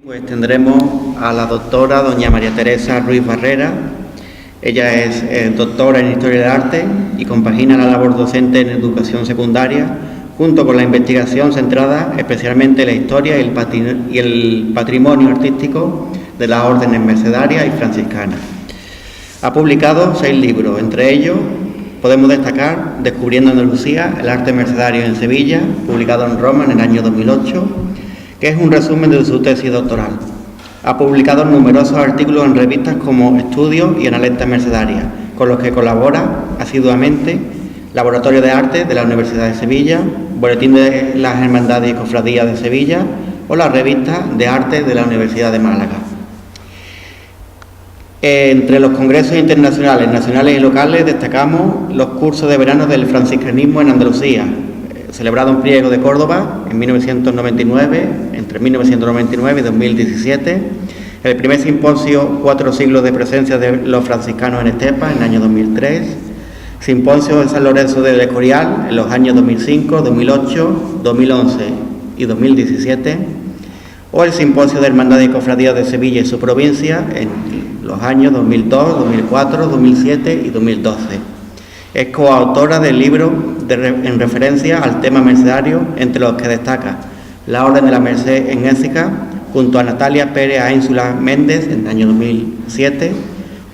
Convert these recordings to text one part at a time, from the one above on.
Pues tendremos a la doctora doña María Teresa Ruiz Barrera. Ella es doctora en Historia del Arte y compagina la labor docente en educación secundaria junto con la investigación centrada especialmente en la historia y el patrimonio artístico de las órdenes mercedarias y franciscanas. Ha publicado 6 libros, entre ellos podemos destacar Descubriendo Andalucía, el arte mercedario en Sevilla, publicado en Roma en el año 2008, que es un resumen de su tesis doctoral. Ha publicado numerosos artículos en revistas como Estudios y Analecta Mercedaria, con los que colabora asiduamente Laboratorio de Arte de la Universidad de Sevilla, Boletín de las Hermandades y Cofradías de Sevilla o la Revista de Arte de la Universidad de Málaga. Entre los congresos internacionales, nacionales y locales destacamos los cursos de verano del franciscanismo en Andalucía, celebrado en Priego de Córdoba en 1999, entre 1999 y 2017, el primer simposio 4 siglos de presencia de los franciscanos en Estepa en el año 2003, simposio de San Lorenzo del Escorial en los años 2005, 2008, 2011 y 2017, o el simposio de Hermandades y Cofradías de Sevilla y su provincia en los años 2002, 2004, 2007 y 2012. Es coautora del libro en referencia al tema mercedario, entre los que destaca La Orden de la Merced en Écija, junto a Natalia Pérez Áinsula Méndez en el año 2007,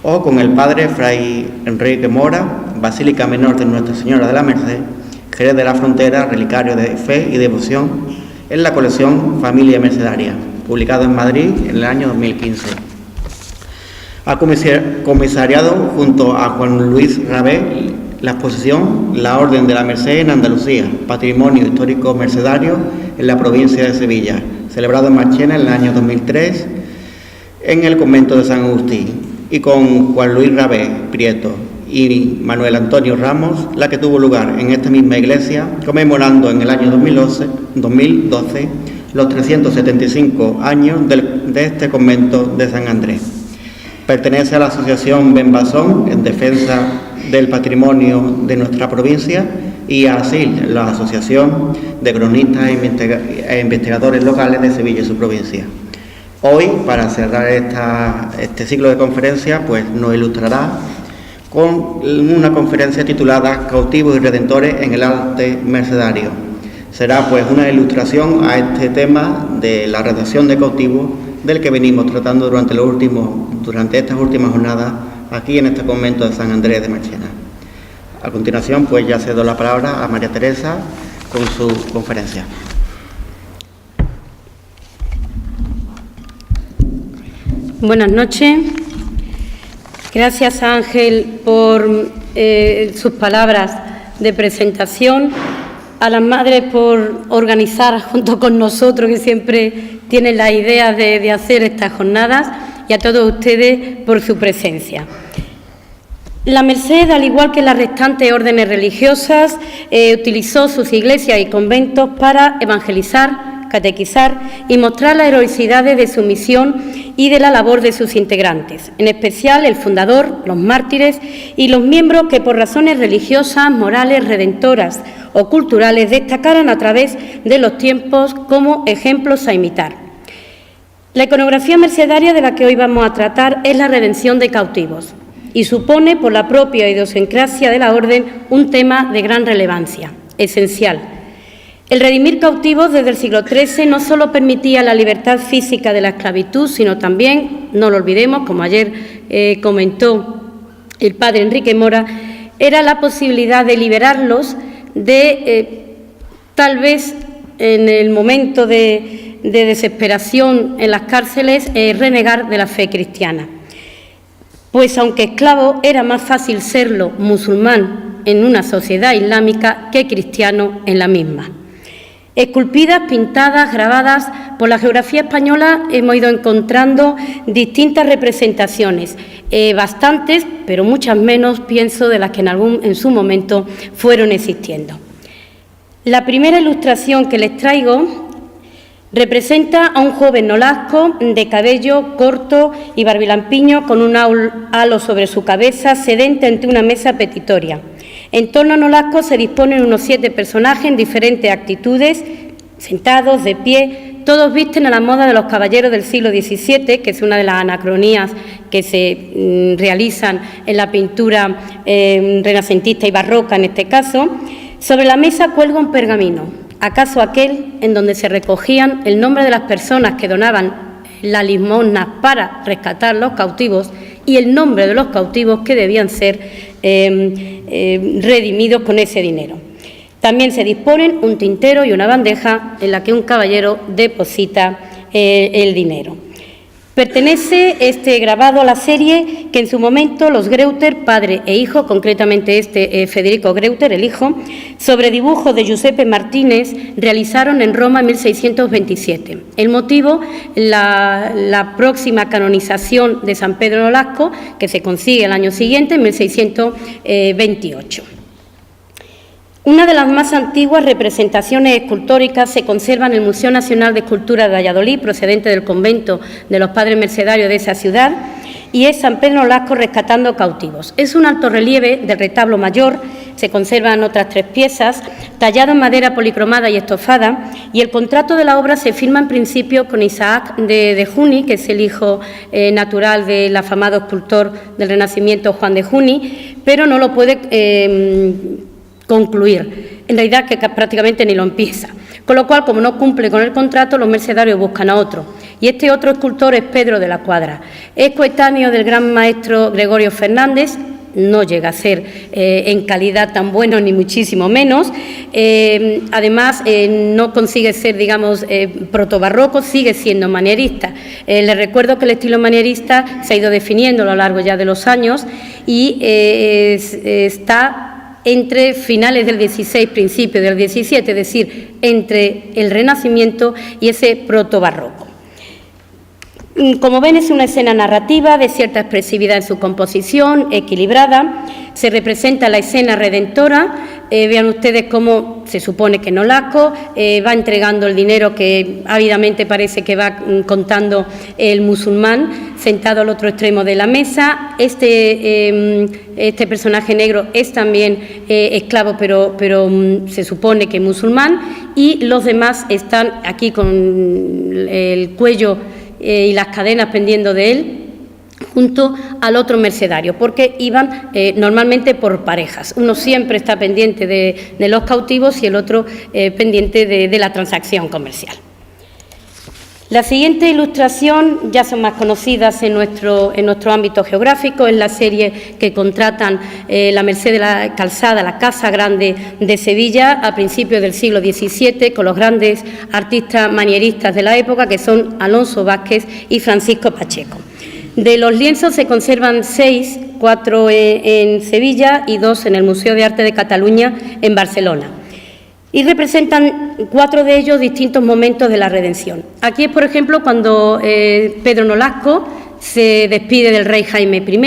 o con el padre Fray Enrique Mora, Basílica Menor de Nuestra Señora de la Merced, Jerez de la Frontera, Relicario de Fe y Devoción, en la colección Familia Mercedaria, publicado en Madrid en el año 2015. Ha comisariado junto a Juan Luis Rabé la exposición La Orden de la Merced en Andalucía, Patrimonio Histórico Mercedario en la provincia de Sevilla, celebrado en Marchena en el año 2003 en el convento de San Agustín, y con Juan Luis Rabé Prieto y Manuel Antonio Ramos, la que tuvo lugar en esta misma iglesia, conmemorando en el año 2012 los 375 años de este convento de San Andrés. Pertenece a la asociación Benbasón en defensa del patrimonio de nuestra provincia y a ASIL, la Asociación de Cronistas e Investigadores Locales de Sevilla y su provincia. Hoy, para cerrar este ciclo de conferencias, pues nos ilustrará con una conferencia titulada Cautivos y Redentores en el arte mercedario. Será pues una ilustración a este tema de la redacción de cautivos del que venimos tratando durante estas últimas jornadas aquí en este convento de San Andrés de Marchena. A continuación, pues ya cedo la palabra a María Teresa con su conferencia. Buenas noches. Gracias, Ángel, por sus palabras de presentación, a las madres por organizar junto con nosotros, que siempre tienen la idea de hacer estas jornadas, y a todos ustedes por su presencia. La Merced, al igual que las restantes órdenes religiosas, utilizó sus iglesias y conventos para evangelizar, catequizar y mostrar las heroicidades de su misión y de la labor de sus integrantes, en especial el fundador, los mártires y los miembros que por razones religiosas, morales, redentoras o culturales destacaron a través de los tiempos como ejemplos a imitar. La iconografía mercedaria de la que hoy vamos a tratar es la redención de cautivos y supone, por la propia idiosincrasia de la orden, un tema de gran relevancia, esencial. El redimir cautivos desde el siglo XIII no solo permitía la libertad física de la esclavitud, sino también, no lo olvidemos, como ayer comentó el padre Enrique Mora, era la posibilidad de liberarlos de, tal vez en el momento de desesperación en las cárceles, renegar de la fe cristiana. Pues aunque esclavo, era más fácil serlo musulmán en una sociedad islámica que cristiano en la misma. Esculpidas, pintadas, grabadas, por la geografía española hemos ido encontrando distintas representaciones, bastantes, pero muchas menos, pienso, de las que en su momento fueron existiendo. La primera ilustración que les traigo representa a un joven nolasco de cabello corto y barbilampiño con un halo sobre su cabeza, sedente ante una mesa petitoria. En torno a Nolasco se disponen unos 7 personajes en diferentes actitudes, sentados, de pie, todos visten a la moda de los caballeros del siglo XVII, que es una de las anacronías que se realizan en la pintura renacentista y barroca en este caso. Sobre la mesa cuelga un pergamino, acaso aquel en donde se recogían el nombre de las personas que donaban las limosnas para rescatar los cautivos y el nombre de los cautivos que debían ser redimidos con ese dinero. También se disponen un tintero y una bandeja en la que un caballero deposita el dinero. Pertenece este grabado a la serie que en su momento los Greuter, padre e hijo, concretamente Federico Greuter, el hijo, sobre dibujo de Giuseppe Martínez, realizaron en Roma en 1627. El motivo, la próxima canonización de San Pedro Nolasco, que se consigue el año siguiente, en 1628. Una de las más antiguas representaciones escultóricas se conserva en el Museo Nacional de Escultura de Valladolid, procedente del convento de los Padres Mercedarios de esa ciudad, y es San Pedro Nolasco rescatando cautivos. Es un alto relieve del retablo mayor, se conservan otras 3 piezas, tallado en madera policromada y estofada, y el contrato de la obra se firma en principio con Isaac de Juni, que es el hijo natural del afamado escultor del Renacimiento Juan de Juni, pero no lo puede concluir, en realidad que prácticamente ni lo empieza, con lo cual, como no cumple con el contrato, los mercedarios buscan a otro, y este otro escultor es Pedro de la Cuadra, es coetáneo del gran maestro Gregorio Fernández, no llega a ser en calidad tan bueno ni muchísimo menos, además no consigue ser, digamos, protobarroco, sigue siendo manierista. Les recuerdo que el estilo manierista se ha ido definiendo a lo largo ya de los años y está entre finales del XVI, principios del XVII, es decir, entre el Renacimiento y ese protobarroco. Como ven, es una escena narrativa de cierta expresividad en su composición, equilibrada. Se representa la escena redentora. Vean ustedes cómo se supone que Nolasco va entregando el dinero que ávidamente parece que va contando el musulmán sentado al otro extremo de la mesa. Este personaje negro es también esclavo, pero se supone que musulmán, y los demás están aquí con el cuello y las cadenas pendiendo de él, junto al otro mercedario, porque iban normalmente por parejas. Uno siempre está pendiente de los cautivos y el otro pendiente de la transacción comercial. La siguiente ilustración ya son más conocidas en nuestro ámbito geográfico, es la serie que contratan la Merced de la Calzada, la Casa Grande de Sevilla, a principios del siglo XVII, con los grandes artistas manieristas de la época, que son Alonso Vázquez y Francisco Pacheco. De los lienzos se conservan 6, 4 en Sevilla y 2 en el Museo de Arte de Cataluña en Barcelona. Y representan 4 de ellos distintos momentos de la redención. Aquí es, por ejemplo, cuando Pedro Nolasco se despide del rey Jaime I.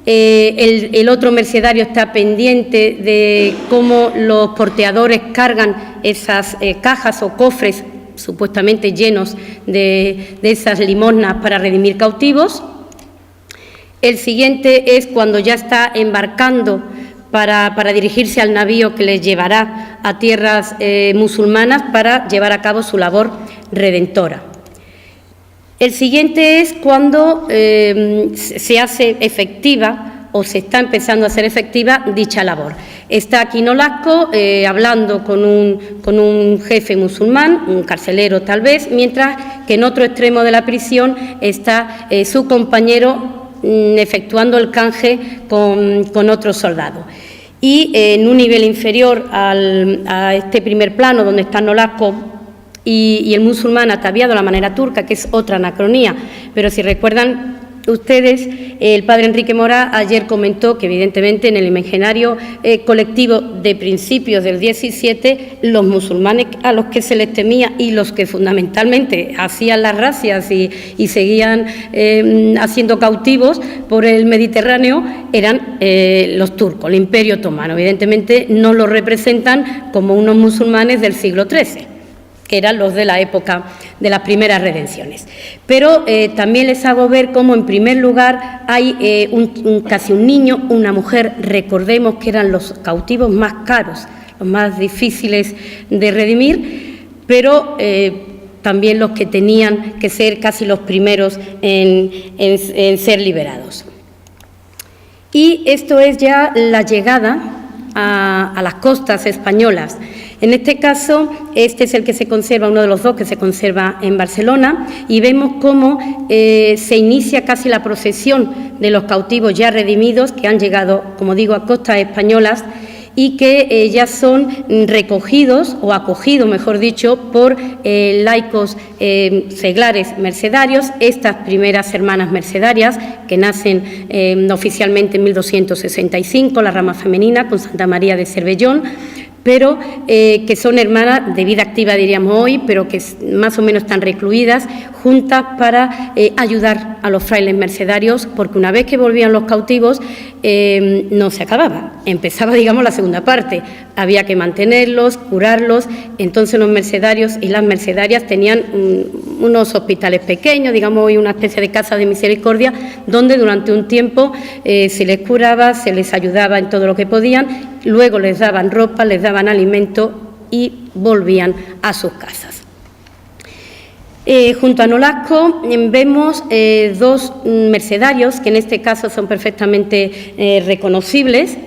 El otro mercedario está pendiente de cómo los porteadores cargan esas cajas o cofres supuestamente llenos de esas limosnas para redimir cautivos. El siguiente es cuando ya está embarcando para dirigirse al navío que les llevará a tierras musulmanas para llevar a cabo su labor redentora. El siguiente es cuando se hace efectiva o se está empezando a hacer efectiva dicha labor. Está aquí Nolasco hablando con un jefe musulmán, un carcelero tal vez, mientras que en otro extremo de la prisión está su compañero efectuando el canje con otro soldado. Y en un nivel inferior a este primer plano, donde está Nolasco y el musulmán ataviado a la manera turca, que es otra anacronía, pero si recuerdan ustedes, el padre Enrique Mora ayer comentó que evidentemente en el imaginario colectivo de principios del XVII, los musulmanes a los que se les temía y los que fundamentalmente hacían las razias y seguían haciendo cautivos por el Mediterráneo eran los turcos, el Imperio Otomano. Evidentemente no los representan como unos musulmanes del siglo XIII, que eran los de la época de las primeras redenciones. Pero también les hago ver cómo, en primer lugar, hay casi un niño, una mujer. Recordemos que eran los cautivos más caros, los más difíciles de redimir, pero también los que tenían que ser casi los primeros en ser liberados. Y esto es ya la llegada a las costas españolas. En este caso, este es el que se conserva, uno de los dos que se conserva en Barcelona, y vemos cómo se inicia casi la procesión de los cautivos ya redimidos que han llegado, como digo, a costas españolas y que ya son recogidos o acogidos, mejor dicho, por laicos seglares mercedarios, estas primeras hermanas mercedarias que nacen oficialmente en 1265, la rama femenina con Santa María de Cervellón, pero que son hermanas de vida activa, diríamos hoy, pero que más o menos están recluidas juntas para ayudar a los frailes mercedarios, porque una vez que volvían los cautivos no se acababa, empezaba, digamos, la segunda parte, había que mantenerlos, curarlos, entonces los mercedarios y las mercedarias tenían unos hospitales pequeños, digamos hoy una especie de casa de misericordia, donde durante un tiempo se les curaba, se les ayudaba en todo lo que podían, luego les daban ropa, les daban alimento y volvían a sus casas. Junto a Nolasco vemos dos mercedarios que en este caso son perfectamente reconocibles.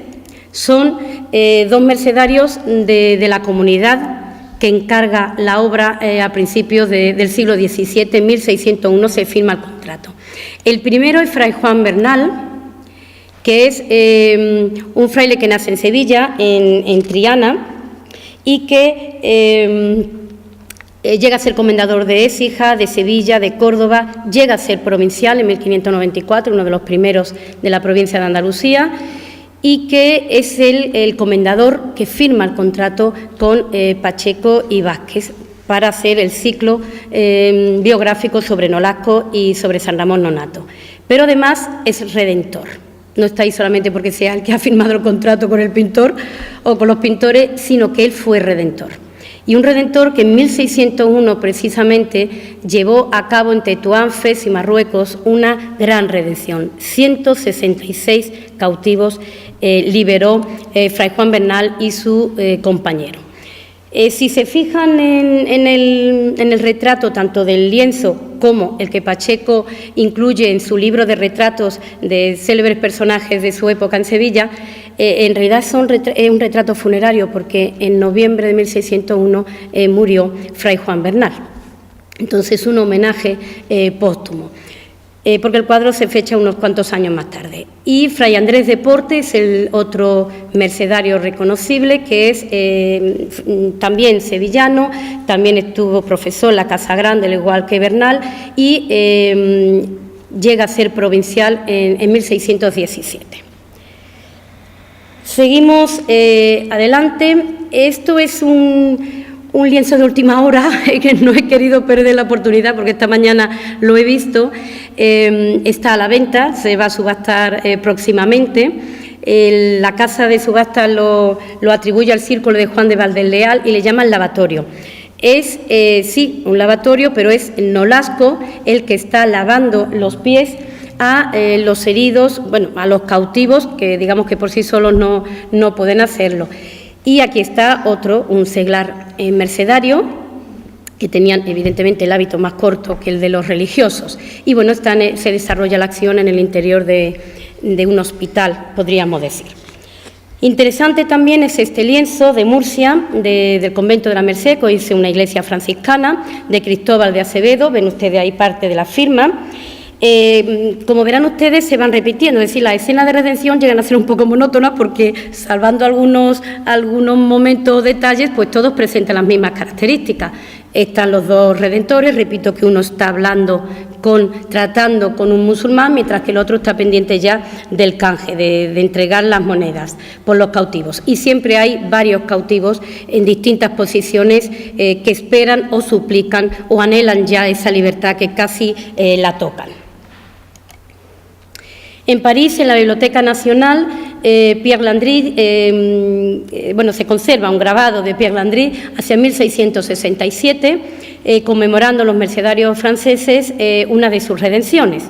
Son dos mercedarios de la comunidad que encarga la obra a principios del siglo XVII, en 1601 se firma el contrato. El primero es Fray Juan Bernal, que es un fraile que nace en Sevilla, en Triana, y que llega a ser comendador de Écija, de Sevilla, de Córdoba, llega a ser provincial en 1594, uno de los primeros de la provincia de Andalucía, y que es el comendador que firma el contrato con Pacheco y Vázquez para hacer el ciclo biográfico sobre Nolasco y sobre San Ramón Nonnato. Pero además es redentor. No está ahí solamente porque sea el que ha firmado el contrato con el pintor o con los pintores, sino que él fue redentor. Y un redentor que en 1601 precisamente llevó a cabo en Tetuán, Fez y Marruecos una gran redención. 166 cautivos liberó Fray Juan Bernal y su compañero. Si se fijan en el retrato tanto del lienzo como el que Pacheco incluye en su libro de retratos de célebres personajes de su época en Sevilla, en realidad es un retrato funerario porque en noviembre de 1601 murió Fray Juan Bernal. Entonces, un homenaje póstumo. Porque el cuadro se fecha unos cuantos años más tarde. Y Fray Andrés de Porte es el otro mercedario reconocible, que es también sevillano, también estuvo profesor en la Casa Grande, al igual que Bernal, y llega a ser provincial en 1617. Seguimos adelante. Esto es un lienzo de última hora, que no he querido perder la oportunidad porque esta mañana lo he visto, está a la venta, se va a subastar próximamente. La casa de subasta lo atribuye al Círculo de Juan de Valdesleal y le llaman lavatorio. Es, sí, un lavatorio, pero es Nolasco el que está lavando los pies a los heridos, bueno, a los cautivos, que digamos que por sí solos no pueden hacerlo. Y aquí está otro, un seglar mercedario, que tenían evidentemente el hábito más corto que el de los religiosos. Y bueno, se desarrolla la acción en el interior de un hospital, podríamos decir. Interesante también es este lienzo de Murcia, del convento de la Merced, que es una iglesia franciscana, de Cristóbal de Acevedo, ven ustedes ahí parte de la firma. Como verán ustedes, se van repitiendo, es decir, las escenas de redención llegan a ser un poco monótonas porque, salvando algunos momentos o detalles, pues todos presentan las mismas características. Están los dos redentores, repito que uno está tratando con un musulmán, mientras que el otro está pendiente ya del canje, de entregar las monedas por los cautivos. Y siempre hay varios cautivos en distintas posiciones que esperan o suplican o anhelan ya esa libertad que casi la tocan. En París, en la Biblioteca Nacional, Pierre Landry, se conserva un grabado de Pierre Landry hacia 1667, conmemorando los mercedarios franceses una de sus redenciones.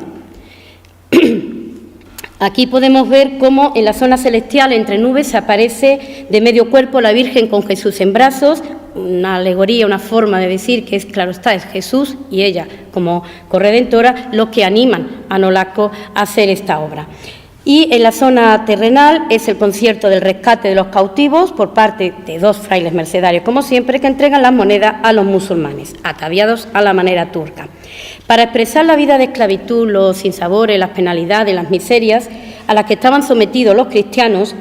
Aquí podemos ver cómo en la zona celestial, entre nubes, aparece de medio cuerpo la Virgen con Jesús en brazos, una alegoría, una forma de decir que es, claro está, es Jesús y ella como corredentora los que animan a Nolasco a hacer esta obra. Y en la zona terrenal es el concierto del rescate de los cautivos por parte de 2 frailes mercedarios, como siempre, que entregan las monedas a los musulmanes, ataviados a la manera turca. Para expresar la vida de esclavitud, los sinsabores, las penalidades, las miserias a las que estaban sometidos los cristianos,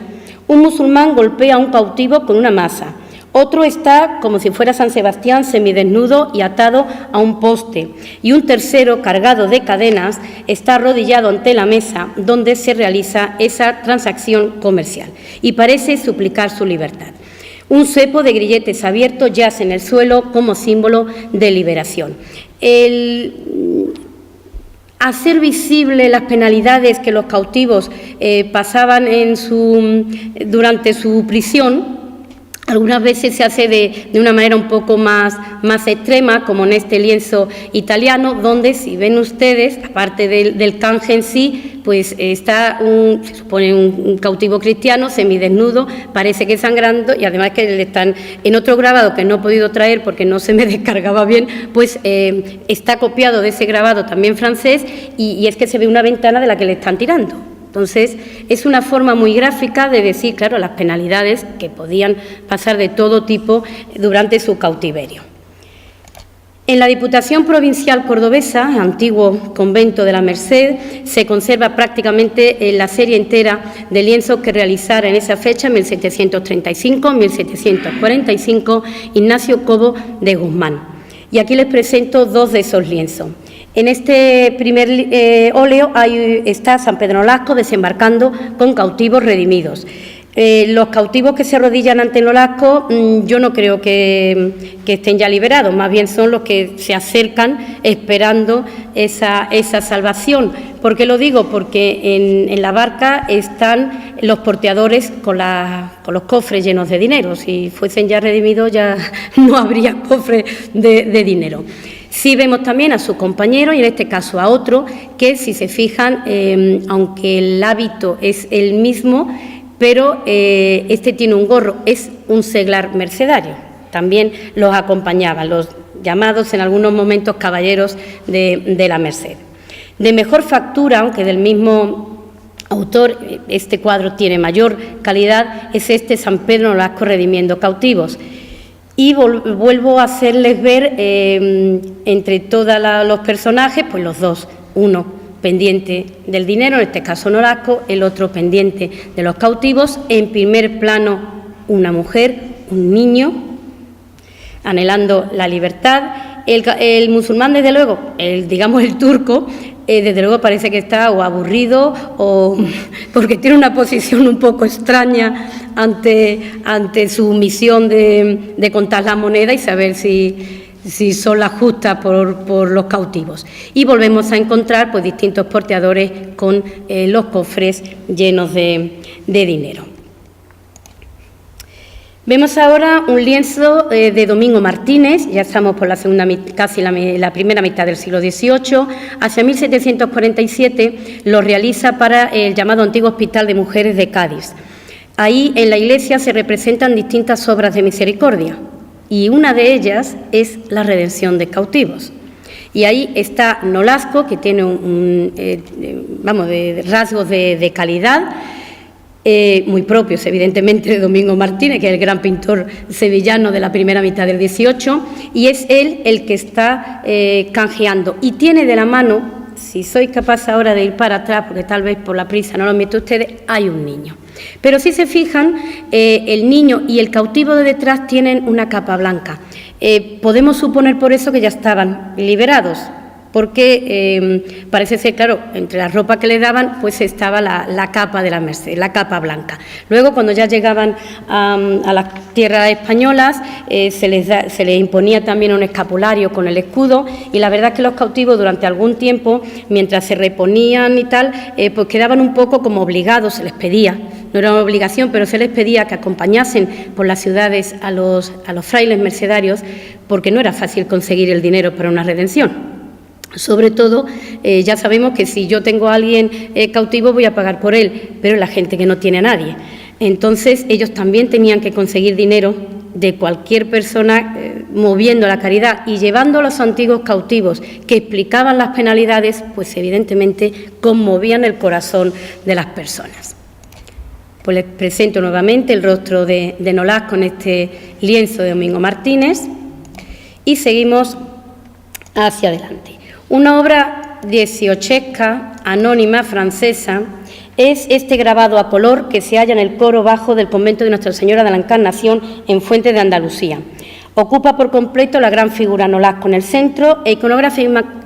un musulmán golpea a un cautivo con una maza. Otro está, como si fuera San Sebastián, semidesnudo y atado a un poste. Y un tercero, cargado de cadenas, está arrodillado ante la mesa donde se realiza esa transacción comercial y parece suplicar su libertad. Un cepo de grilletes abiertos yace en el suelo como símbolo de liberación. Hacer visible las penalidades que los cautivos pasaban durante su prisión, algunas veces se hace de una manera un poco más extrema, como en este lienzo italiano, donde, si ven ustedes, aparte del canje en sí, pues está se supone un cautivo cristiano, semidesnudo, parece que sangrando, y además que le están, en otro grabado que no he podido traer porque no se me descargaba bien, pues está copiado de ese grabado también francés, y es que se ve una ventana de la que le están tirando. Entonces, es una forma muy gráfica de decir, claro, las penalidades que podían pasar de todo tipo durante su cautiverio. En la Diputación Provincial Cordobesa, antiguo convento de la Merced, se conserva prácticamente la serie entera de lienzos que realizara en esa fecha, en 1735-1745, Ignacio Cobo de Guzmán. Y aquí les presento 2 de esos lienzos. En este primer óleo está San Pedro Nolasco desembarcando con cautivos redimidos. Los cautivos que se arrodillan ante Nolasco, yo no creo que estén ya liberados, más bien son los que se acercan esperando esa salvación. ¿Por qué lo digo? Porque en la barca están los porteadores con los cofres llenos de dinero. Si fuesen ya redimidos, ya no habría cofres de dinero. Sí vemos también a su compañero, y en este caso a otro, que si se fijan, aunque el hábito es el mismo, pero este tiene un gorro, es un seglar mercedario. También los acompañaban, los llamados en algunos momentos caballeros de la Merced. De mejor factura, aunque del mismo autor, este cuadro tiene mayor calidad, es este San Pedro Nolasco redimiendo cautivos. Y vuelvo a hacerles ver entre todos los personajes, pues los 2, uno pendiente del dinero, en este caso Nolasco, el otro pendiente de los cautivos, en primer plano una mujer, un niño, anhelando la libertad. El musulmán, desde luego, el turco, desde luego parece que está o aburrido o porque tiene una posición un poco extraña ante su misión de contar la moneda y saber si son las justas por los cautivos. Y volvemos a encontrar pues distintos porteadores con los cofres llenos de dinero. Vemos ahora un lienzo de Domingo Martínez, ya estamos por la la primera mitad del siglo XVIII, hacia 1747 lo realiza para el llamado Antiguo Hospital de Mujeres de Cádiz. Ahí en la iglesia se representan distintas obras de misericordia y una de ellas es la redención de cautivos. Y ahí está Nolasco, que tiene de rasgos de calidad, muy propios, evidentemente, de Domingo Martínez, que es el gran pintor sevillano de la primera mitad del XVIII, y es él el que está canjeando. Y tiene de la mano, si sois capaz ahora de ir para atrás, porque tal vez por la prisa no lo han visto ustedes, hay un niño. Pero si se fijan, el niño y el cautivo de detrás tienen una capa blanca. Podemos suponer por eso que ya estaban liberados, porque parece ser, claro, entre la ropa que le daban, pues estaba la capa de la Merced, la capa blanca. Luego, cuando ya llegaban a las tierras españolas, se les imponía también un escapulario con el escudo, y la verdad es que los cautivos durante algún tiempo, mientras se reponían y tal, pues quedaban un poco como obligados, se les pedía. No era una obligación, pero se les pedía que acompañasen por las ciudades a los frailes mercedarios, porque no era fácil conseguir el dinero para una redención. Sobre todo, ya sabemos que si yo tengo a alguien cautivo voy a pagar por él, pero la gente que no tiene a nadie. Entonces, ellos también tenían que conseguir dinero de cualquier persona moviendo la caridad y llevando a los antiguos cautivos que explicaban las penalidades, pues evidentemente conmovían el corazón de las personas. Pues les presento nuevamente el rostro de Nolasco con este lienzo de Domingo Martínez y seguimos hacia adelante. Una obra dieciochesca, anónima, francesa, es este grabado a color que se halla en el coro bajo del convento de Nuestra Señora de la Encarnación en Fuente de Andalucía. Ocupa por completo la gran figura Nolasco en el centro e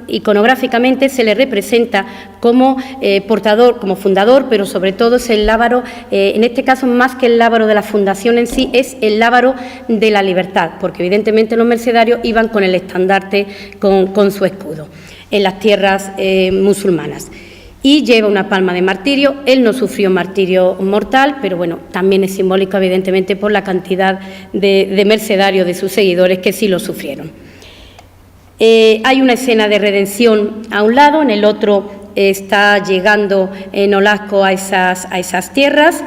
iconográficamente se le representa como portador, como fundador, pero sobre todo es el lábaro, en este caso más que el lábaro de la fundación en sí, es el lábaro de la libertad, porque evidentemente los mercedarios iban con el estandarte, con su escudo, en las tierras musulmanas. Y lleva una palma de martirio. Él no sufrió martirio mortal, pero bueno, también es simbólico evidentemente por la cantidad de mercedarios de sus seguidores que sí lo sufrieron. Hay una escena de redención a un lado, en el otro está llegando Nolasco a esas tierras.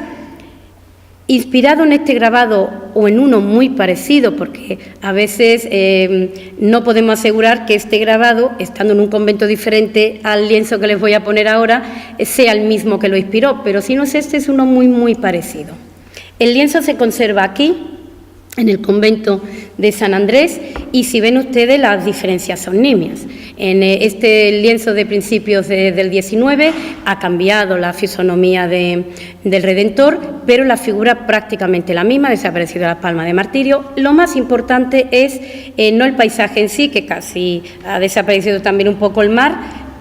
Inspirado en este grabado o en uno muy parecido, porque a veces no podemos asegurar que este grabado, estando en un convento diferente al lienzo que les voy a poner ahora, sea el mismo que lo inspiró, pero si no es este, es uno muy, muy parecido. El lienzo se conserva aquí, en el convento de San Andrés, y si ven ustedes las diferencias son nimias. En este lienzo de principios del 19 ha cambiado la fisonomía del Redentor, pero la figura prácticamente la misma, ha desaparecido la palma de martirio. Lo más importante es no el paisaje en sí, que casi ha desaparecido también un poco el mar,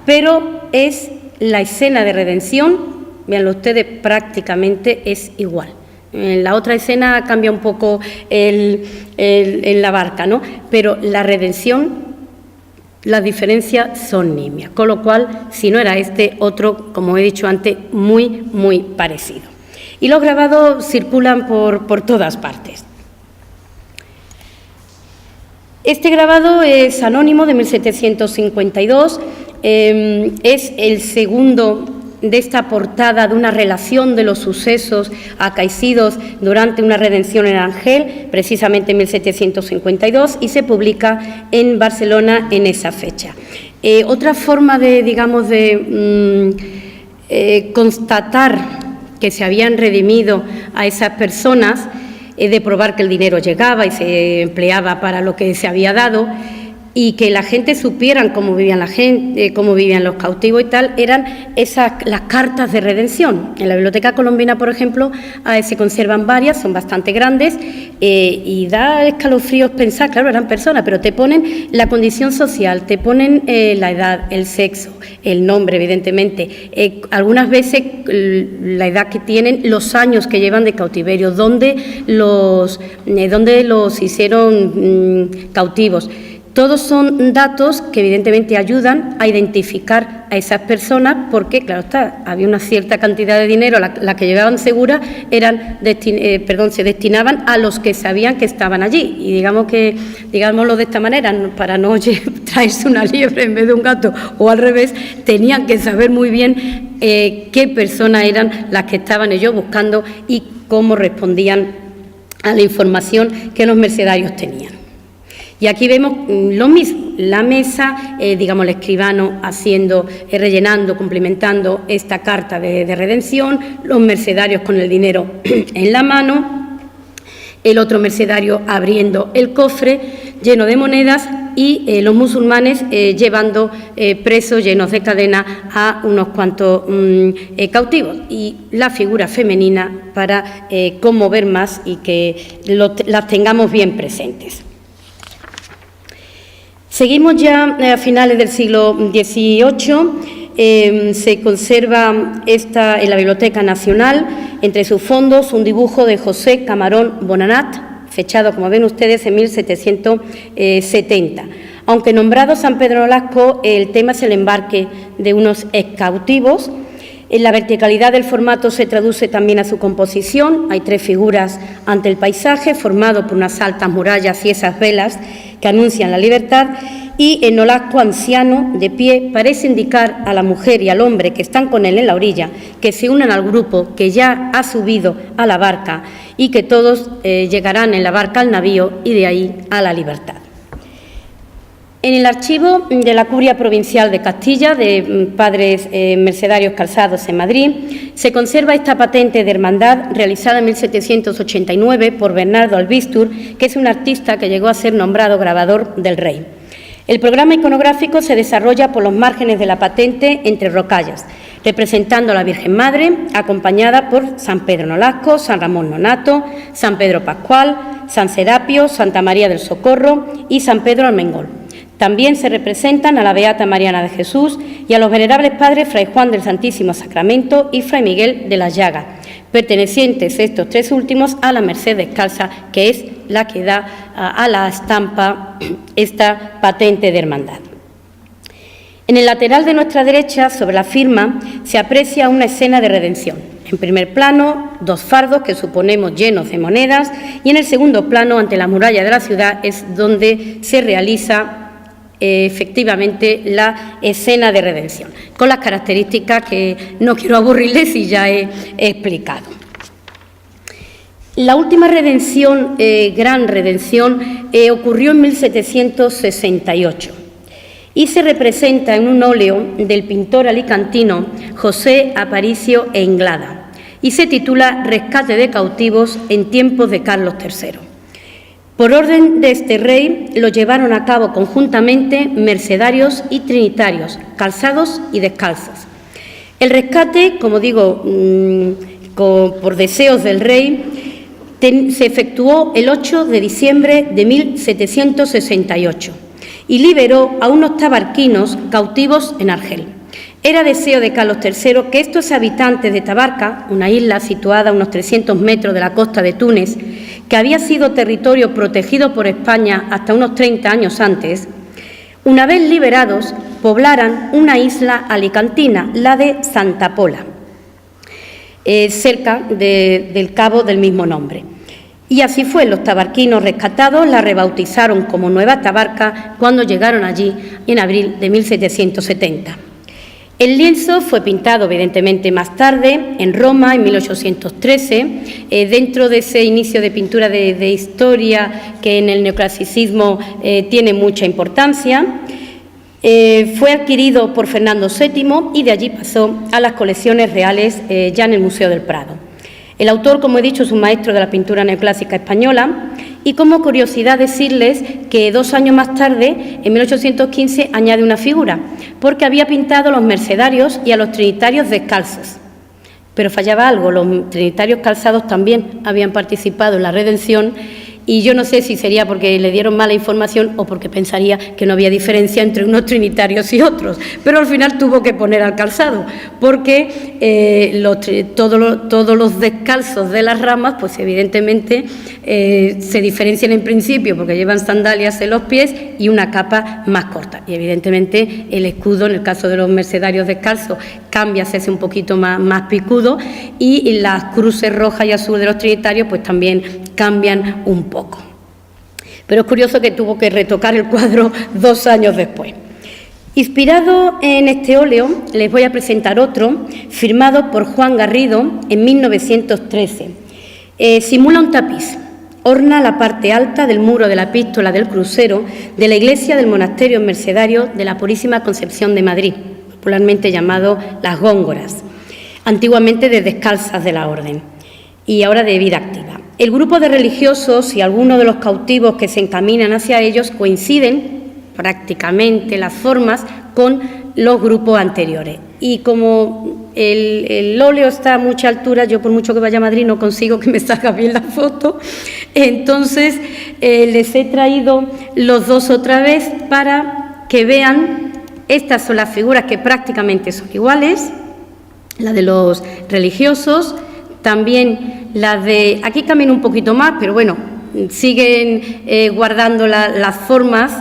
pero es la escena de redención, véanlo ustedes, prácticamente es igual. En la otra escena cambia un poco en la barca, ¿no? Pero la redención, las diferencias son nimias, con lo cual, si no era este, otro, como he dicho antes, muy, muy parecido. Y los grabados circulan por todas partes. Este grabado es anónimo, de 1752, es el segundo de esta portada de una relación de los sucesos acaecidos durante una redención en Argel, precisamente en 1752, y se publica en Barcelona en esa fecha. Otra forma de, digamos, constatar que se habían redimido a esas personas, de probar que el dinero llegaba y se empleaba para lo que se había dado, y que la gente supieran cómo vivían la gente, cómo vivían los cautivos y tal, eran las cartas de redención. En la Biblioteca Colombina, por ejemplo, se conservan varias, son bastante grandes, y da escalofríos pensar, claro, eran personas, pero te ponen la condición social, te ponen la edad, el sexo, el nombre, evidentemente, algunas veces la edad que tienen, los años que llevan de cautiverio, dónde los hicieron cautivos. Todos son datos que evidentemente ayudan a identificar a esas personas porque, claro está, había una cierta cantidad de dinero, la que llevaban segura se destinaban a los que sabían que estaban allí. Y digámoslo de esta manera, para no traerse una liebre en vez de un gato o al revés, tenían que saber muy bien qué personas eran las que estaban ellos buscando y cómo respondían a la información que los mercedarios tenían. Y aquí vemos lo mismo, la mesa, el escribano rellenando, cumplimentando esta carta de redención, los mercedarios con el dinero en la mano, el otro mercedario abriendo el cofre lleno de monedas y los musulmanes llevando presos llenos de cadenas a unos cuantos cautivos. Y la figura femenina para conmover más y que las tengamos bien presentes. Seguimos ya a finales del siglo XVIII, se conserva en la Biblioteca Nacional, entre sus fondos, un dibujo de José Camarón Bonanat, fechado, como ven ustedes, en 1770. Aunque nombrado San Pedro Nolasco, el tema es el embarque de unos excautivos. En la verticalidad del formato se traduce también a su composición. Hay tres figuras ante el paisaje, formado por unas altas murallas y esas velas que anuncian la libertad, y el Nolasco anciano, de pie, parece indicar a la mujer y al hombre que están con él en la orilla, que se unan al grupo que ya ha subido a la barca y que todos llegarán en la barca al navío y de ahí a la libertad. En el archivo de la Curia Provincial de Castilla, de Padres Mercedarios Calzados en Madrid, se conserva esta patente de hermandad realizada en 1789 por Bernardo Albistur, que es un artista que llegó a ser nombrado grabador del rey. El programa iconográfico se desarrolla por los márgenes de la patente entre rocallas, representando a la Virgen Madre, acompañada por San Pedro Nolasco, San Ramón Nonato, San Pedro Pascual, San Serapio, Santa María del Socorro y San Pedro Armengol. También se representan a la Beata Mariana de Jesús y a los venerables padres Fray Juan del Santísimo Sacramento y Fray Miguel de las Llagas, pertenecientes estos tres últimos a la Merced Descalza, que es la que da a la estampa esta patente de hermandad. En el lateral de nuestra derecha, sobre la firma, se aprecia una escena de redención. En primer plano, dos fardos que suponemos llenos de monedas y en el segundo plano, ante la muralla de la ciudad, es donde se realiza efectivamente la escena de redención, con las características que no quiero aburrirles y ya he explicado. La última redención, gran redención, ocurrió en 1768 y se representa en un óleo del pintor alicantino José Aparicio Englada y se titula Rescate de cautivos en tiempos de Carlos III. Por orden de este rey lo llevaron a cabo conjuntamente mercedarios y trinitarios, calzados y descalzos. El rescate, como digo, por deseos del rey, se efectuó el 8 de diciembre de 1768 y liberó a unos tabarquinos cautivos en Argel. Era deseo de Carlos III que estos habitantes de Tabarca, una isla situada a unos 300 metros de la costa de Túnez, que había sido territorio protegido por España hasta unos 30 años antes, una vez liberados, poblaran una isla alicantina, la de Santa Pola, cerca del cabo del mismo nombre. Y así fue, los tabarquinos rescatados la rebautizaron como Nueva Tabarca cuando llegaron allí en abril de 1770. El lienzo fue pintado, evidentemente, más tarde, en Roma, en 1813, dentro de ese inicio de pintura de historia que en el neoclasicismo tiene mucha importancia. Fue adquirido por Fernando VII y de allí pasó a las colecciones reales ya en el Museo del Prado. El autor, como he dicho, es un maestro de la pintura neoclásica española y como curiosidad decirles que 2 años más tarde, en 1815, añade una figura, porque había pintado a los mercedarios y a los trinitarios descalzos. Pero fallaba algo, los trinitarios calzados también habían participado en la redención y yo no sé si sería porque le dieron mala información o porque pensaría que no había diferencia entre unos trinitarios y otros, pero al final tuvo que poner al calzado, porque todos los descalzos de las ramas, pues evidentemente se diferencian en principio porque llevan sandalias en los pies y una capa más corta. Y evidentemente el escudo, en el caso de los mercedarios descalzos, cambia, se hace un poquito más picudo y las cruces roja y azul de los trinitarios pues también cambian un poco. Pero es curioso que tuvo que retocar el cuadro 2 años después. Inspirado en este óleo, les voy a presentar otro, firmado por Juan Garrido en 1913. Simula un tapiz, orna la parte alta del muro de la epístola del crucero de la iglesia del monasterio mercedario de la Purísima Concepción de Madrid, popularmente llamado Las Góngoras, antiguamente de descalzas de la orden y ahora de vida activa. El grupo de religiosos y algunos de los cautivos que se encaminan hacia ellos coinciden prácticamente las formas con los grupos anteriores. Y como el óleo está a mucha altura, yo por mucho que vaya a Madrid no consigo que me salga bien la foto, entonces les he traído los dos otra vez para que vean. Estas son las figuras que prácticamente son iguales, la de los religiosos, también las de, aquí cambian un poquito más, pero bueno, siguen guardando las formas,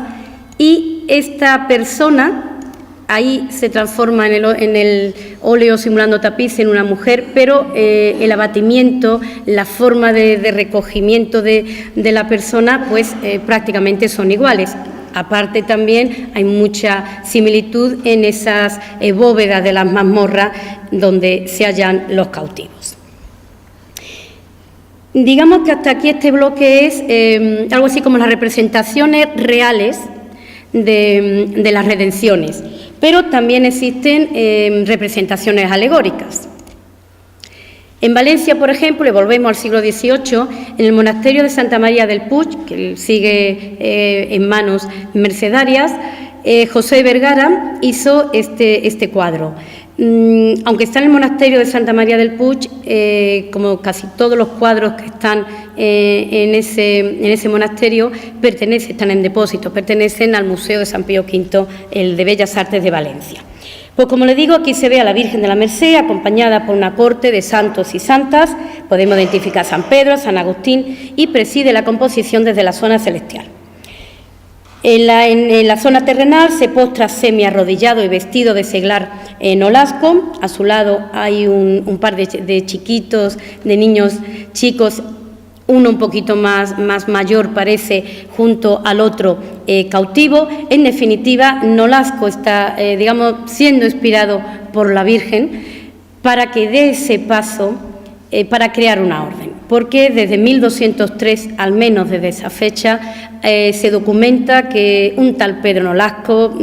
y esta persona ahí se transforma en el óleo simulando tapiz en una mujer, pero el abatimiento, la forma de recogimiento de la persona, pues prácticamente son iguales. Aparte también hay mucha similitud en esas bóvedas de las mazmorras donde se hallan los cautivos. Digamos que hasta aquí este bloque es algo así como las representaciones reales de las redenciones, pero también existen representaciones alegóricas. En Valencia, por ejemplo, y volvemos al siglo XVIII, en el monasterio de Santa María del Puig, que sigue en manos mercedarias, José Vergara hizo este cuadro. Aunque está en el monasterio de Santa María del Puig, como casi todos los cuadros que están en ese monasterio, están en depósito, pertenecen al Museo de San Pío V, el de Bellas Artes de Valencia. Pues como le digo, aquí se ve a la Virgen de la Merced acompañada por una corte de santos y santas. Podemos identificar a San Pedro, a San Agustín, y preside la composición desde la zona celestial. En la zona terrenal se postra semi-arrodillado y vestido de seglar Nolasco. A su lado hay un par de chiquitos, de niños chicos, uno un poquito más mayor parece, junto al otro cautivo. En definitiva, Nolasco está, siendo inspirado por la Virgen para que dé ese paso para crear una orden, porque desde 1203, al menos desde esa fecha, se documenta que un tal Pedro Nolasco,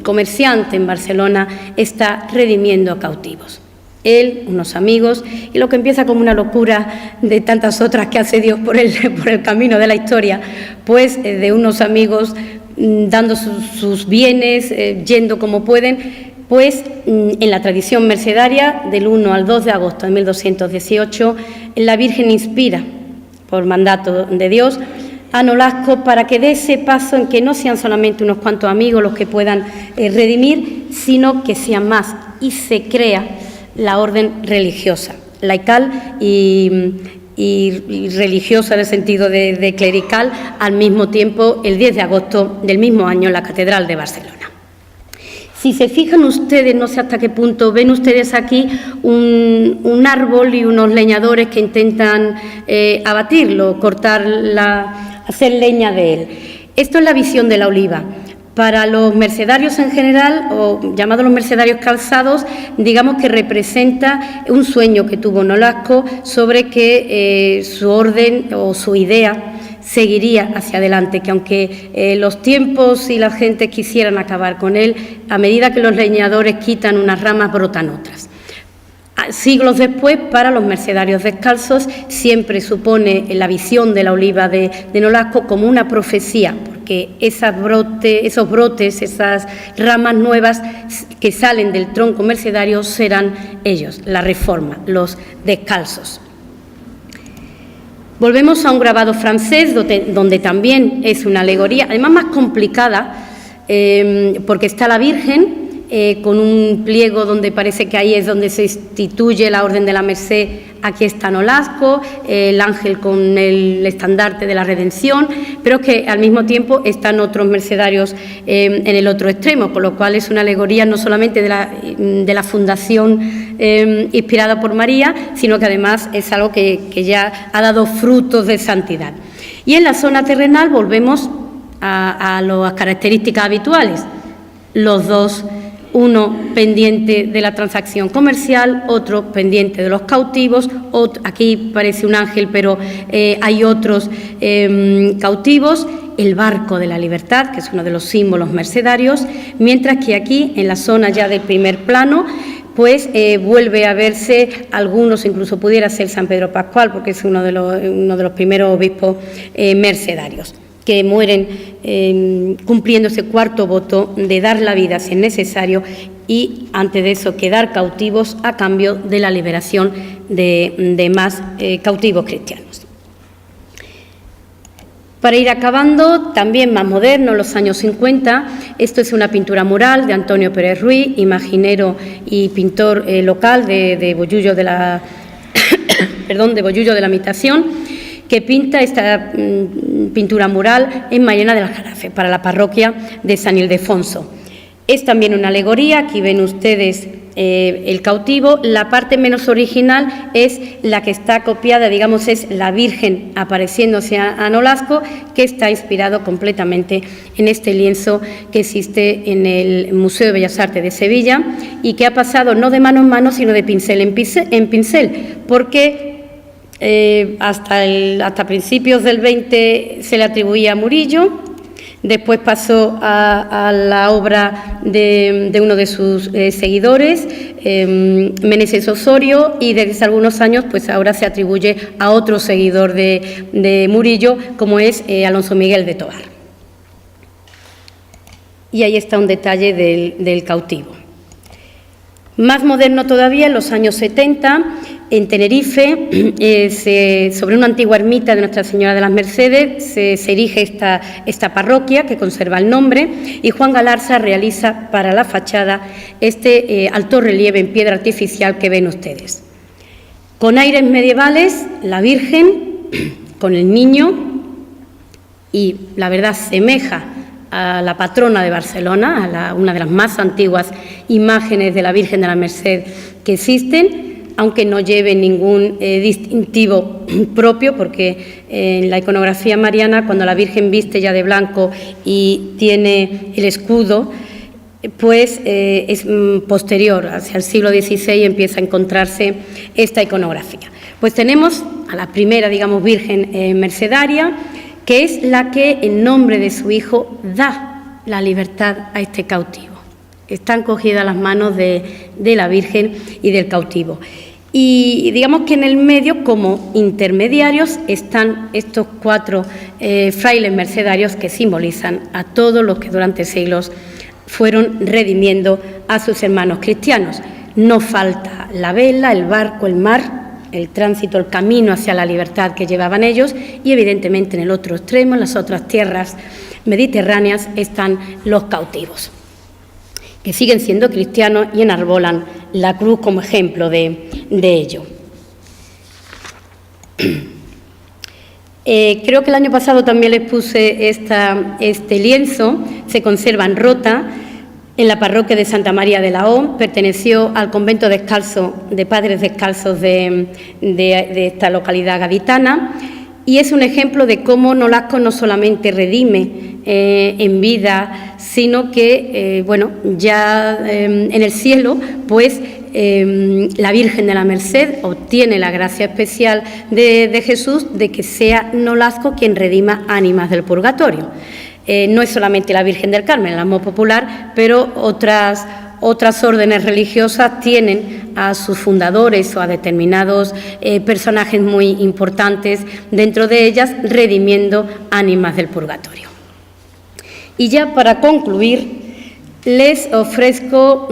comerciante en Barcelona, está redimiendo cautivos. Él, unos amigos, y lo que empieza como una locura de tantas otras que hace Dios por el camino de la historia, pues de unos amigos dando sus bienes, yendo como pueden. Pues en la tradición mercedaria, del 1 al 2 de agosto de 1218, la Virgen inspira, por mandato de Dios, a Nolasco para que dé ese paso en que no sean solamente unos cuantos amigos los que puedan redimir, sino que sean más, y se crea la orden religiosa, laical y religiosa en el sentido de clerical, al mismo tiempo, el 10 de agosto del mismo año en la Catedral de Barcelona. Si se fijan ustedes, no sé hasta qué punto, ven ustedes aquí un árbol y unos leñadores que intentan abatirlo, hacer leña de él. Esto es la visión de la oliva. Para los mercedarios en general, o llamados los mercedarios calzados, digamos que representa un sueño que tuvo Nolasco sobre que su orden o su idea seguiría hacia adelante, que aunque los tiempos y la gente quisieran acabar con él, a medida que los leñadores quitan unas ramas, brotan otras. Siglos después, para los mercedarios descalzos, siempre supone la visión de la oliva de Nolasco como una profecía, porque esos brotes, esas ramas nuevas que salen del tronco mercedario serán ellos, la Reforma, los descalzos. Volvemos a un grabado francés donde también es una alegoría, además más complicada, porque está la Virgen con un pliego donde parece que ahí es donde se instituye la Orden de la Merced. Aquí está Nolasco, el ángel con el estandarte de la redención, pero que al mismo tiempo están otros mercedarios en el otro extremo, con lo cual es una alegoría no solamente de la fundación inspirada por María, sino que además es algo que ya ha dado frutos de santidad. Y en la zona terrenal volvemos a las características habituales, los dos, uno pendiente de la transacción comercial, otro pendiente de los cautivos, aquí parece un ángel, pero hay otros cautivos, el barco de la libertad, que es uno de los símbolos mercedarios, mientras que aquí, en la zona ya del primer plano, pues vuelve a verse algunos, incluso pudiera ser San Pedro Pascual, porque es uno de los primeros obispos mercedarios, que mueren cumpliendo ese cuarto voto de dar la vida si es necesario y antes de eso quedar cautivos a cambio de la liberación de más cautivos cristianos. Para ir acabando, también más moderno, en los años 50, esto es una pintura mural de Antonio Pérez Ruiz, imaginero y pintor local de Bollullo de la Mitación, que pinta esta pintura mural en Mairena del Aljarafe, para la parroquia de San Ildefonso. Es también una alegoría, aquí ven ustedes el cautivo. La parte menos original es la que está copiada, digamos, es la Virgen apareciéndose a Nolasco, que está inspirado completamente en este lienzo que existe en el Museo de Bellas Artes de Sevilla y que ha pasado no de mano en mano, sino de pincel en pincel, porque hasta principios del 20 se le atribuía a Murillo, después pasó a la obra de uno de sus seguidores, Meneses Osorio, y desde hace algunos años pues ahora se atribuye a otro seguidor de Murillo, como es Alonso Miguel de Tovar. Y ahí está un detalle del cautivo. Más moderno todavía, en los años 70, en Tenerife, sobre una antigua ermita de Nuestra Señora de las Mercedes, se erige esta parroquia que conserva el nombre, y Juan Galarza realiza para la fachada este alto relieve en piedra artificial que ven ustedes. Con aires medievales, la Virgen con el niño, y la verdad semeja a la patrona de Barcelona, a una de las más antiguas imágenes de la Virgen de la Merced que existen, aunque no lleve ningún distintivo propio, porque en la iconografía mariana, cuando la Virgen viste ya de blanco y tiene el escudo, pues es posterior, hacia el siglo XVI empieza a encontrarse esta iconografía. Pues tenemos a la primera, digamos, Virgen mercedaria, que es la que en nombre de su hijo da la libertad a este cautivo. Están cogidas las manos de la Virgen y del cautivo. Y digamos que en el medio, como intermediarios, están estos 4 frailes mercedarios que simbolizan a todos los que durante siglos fueron redimiendo a sus hermanos cristianos. No falta la vela, el barco, el mar, el tránsito, el camino hacia la libertad que llevaban ellos, y evidentemente en el otro extremo, en las otras tierras mediterráneas, están los cautivos, que siguen siendo cristianos y enarbolan la cruz como ejemplo de ello. Creo que el año pasado también les puse este lienzo, se conserva en Rota, en la parroquia de Santa María de la O, perteneció al convento descalzo de padres descalzos de esta localidad gaditana, y es un ejemplo de cómo Nolasco no solamente redime en vida, sino que, ya en el cielo, pues la Virgen de la Merced obtiene la gracia especial de Jesús de que sea Nolasco quien redima ánimas del purgatorio. No es solamente la Virgen del Carmen, el amor popular, pero otras órdenes religiosas tienen a sus fundadores o a determinados personajes muy importantes dentro de ellas, redimiendo ánimas del purgatorio. Y ya para concluir, les ofrezco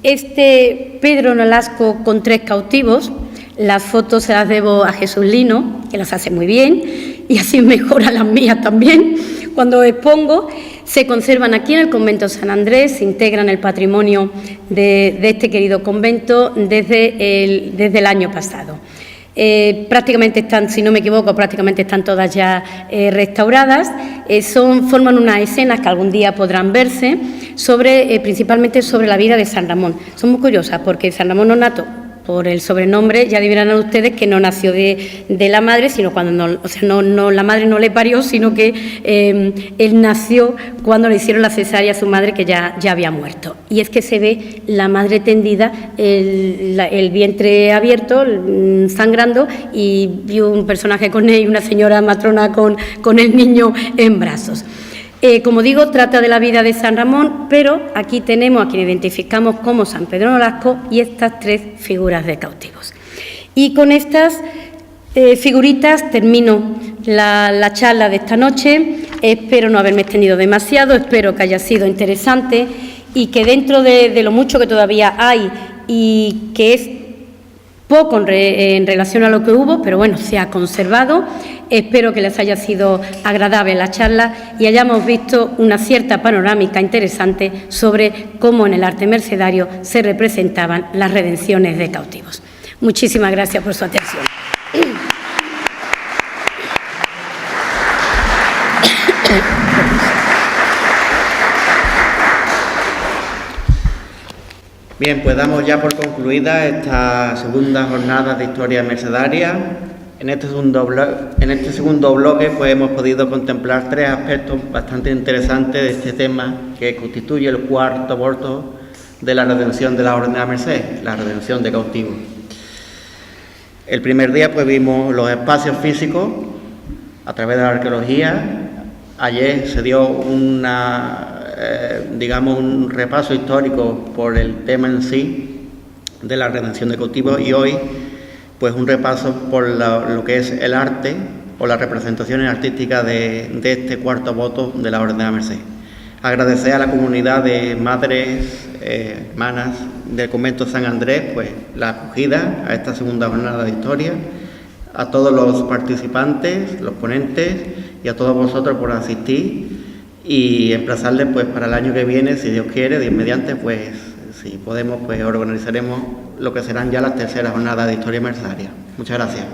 este Pedro Nolasco con 3 cautivos. Las fotos se las debo a Jesús Lino, que las hace muy bien, y así mejora las mías también. Cuando expongo, se conservan aquí en el convento San Andrés, se integran el patrimonio de este querido convento desde el año pasado. Prácticamente están, si no me equivoco, prácticamente están todas ya restauradas. Forman unas escenas que algún día podrán verse, principalmente sobre la vida de San Ramón. Son muy curiosas porque San Ramón Nonato, por el sobrenombre, ya adivinarán ustedes que no nació de la madre, sino cuando la madre no le parió, sino que él nació cuando le hicieron la cesárea a su madre, que ya había muerto. Y es que se ve la madre tendida, el vientre abierto, sangrando, y un personaje con él, una señora matrona con el niño en brazos. Como digo, trata de la vida de San Ramón, pero aquí tenemos a quien identificamos como San Pedro Nolasco y estas 3 figuras de cautivos. Y con estas figuritas termino la charla de esta noche. Espero no haberme extendido demasiado, espero que haya sido interesante y que dentro de lo mucho que todavía hay y que es poco en relación a lo que hubo, pero bueno, se ha conservado. Espero que les haya sido agradable la charla y hayamos visto una cierta panorámica interesante sobre cómo en el arte mercedario se representaban las redenciones de cautivos. Muchísimas gracias por su atención. Bien, pues damos ya por concluida esta segunda jornada de Historia Mercedaria. En este segundo bloque pues hemos podido contemplar 3 aspectos bastante interesantes de este tema, que constituye el cuarto voto de la redención de la Orden de la Merced, la redención de cautivos. El primer día pues vimos los espacios físicos a través de la arqueología. Ayer se dio un repaso histórico por el tema en sí de la redención de cautivos, y hoy pues un repaso por lo que es el arte o las representaciones artísticas de este cuarto voto de la Orden de la Merced. Agradecer a la comunidad de madres, hermanas del convento San Andrés, pues la acogida a esta segunda jornada de historia, a todos los participantes, los ponentes y a todos vosotros por asistir, y emplazarles pues para el año que viene, si Dios quiere, Dios mediante, pues si podemos, pues organizaremos lo que serán ya las terceras jornadas de historia mercedaria. Muchas gracias.